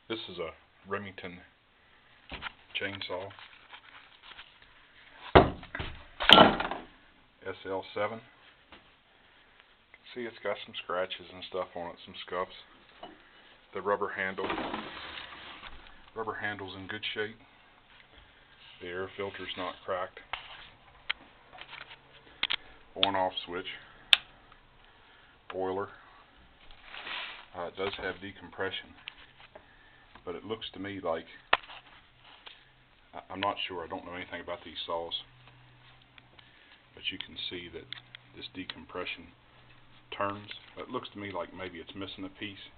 This is a Remington chainsaw, SL7. See, it's got some scratches and stuff on it, some scuffs. The rubber handle's in good shape. The air filter's not cracked. On-off switch. Boiler. It does have decompression, but it looks to me like, I'm not sure, I don't know anything about these saws, but you can see that this decompression turns. It looks to me like maybe it's missing a piece.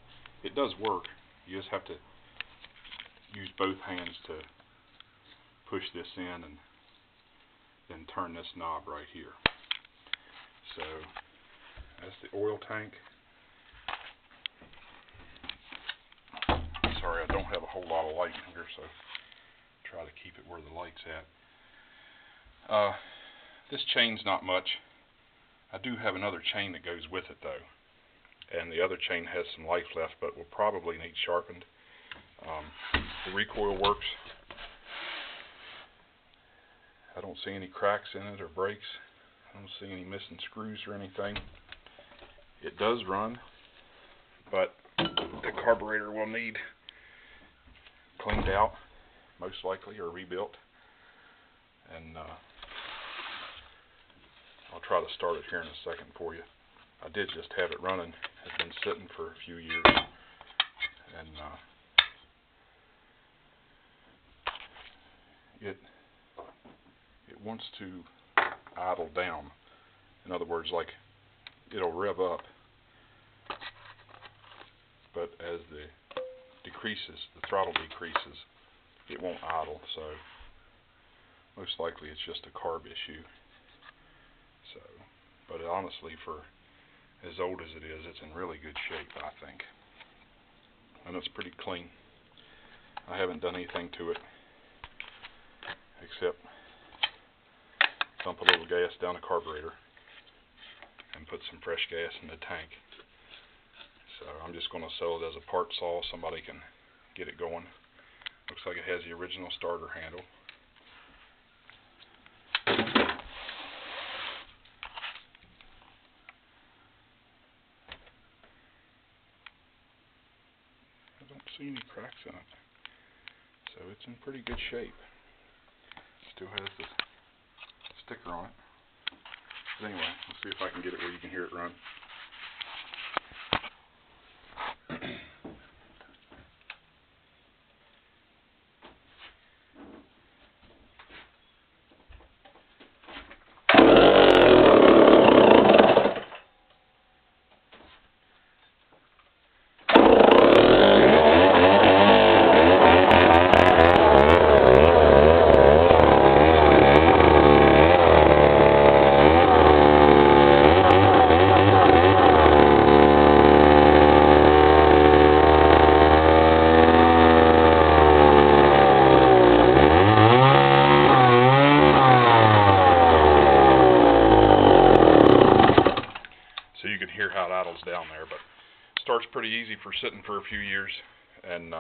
It does work, you just have to use both hands to push this in and then turn this knob right here. So that's the oil tank. Sorry, I don't have a whole lot of light in here, so try to keep it where the light's at. This chain's not much. I do have another chain that goes with it though, and the other chain has some life left, but will probably need sharpened. The recoil works. I don't see any cracks in it or breaks. I don't see any missing screws or anything. It does run, but the carburetor will need cleaned out, most likely, or rebuilt. And I'll try to start it here in a second for you. I did just have it running. It's been sitting for a few years, and it wants to idle down. In other words, like, it'll rev up, but as the throttle decreases, it won't idle. So most likely it's just a carb issue. So, but honestly, for as old as it is, it's in really good shape, I think, and it's pretty clean. I haven't done anything to it except dump a little gas down the carburetor and put some fresh gas in the tank. So I'm just going to sell it as a part saw. Somebody can get it going. Looks like it has the original starter handle. I don't see any cracks in it, so it's in pretty good shape. Still has the sticker on it. But anyway, let's see if I can get it where you can hear it run. So you can hear how it idles down there, but it starts pretty easy for sitting for a few years, and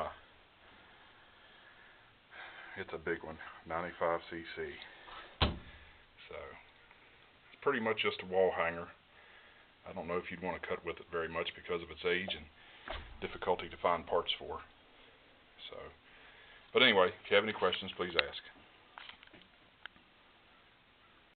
it's a big one, 95cc. So it's pretty much just a wall hanger. I don't know if you'd want to cut with it very much because of its age and difficulty to find parts for. So, but anyway, if you have any questions, please ask.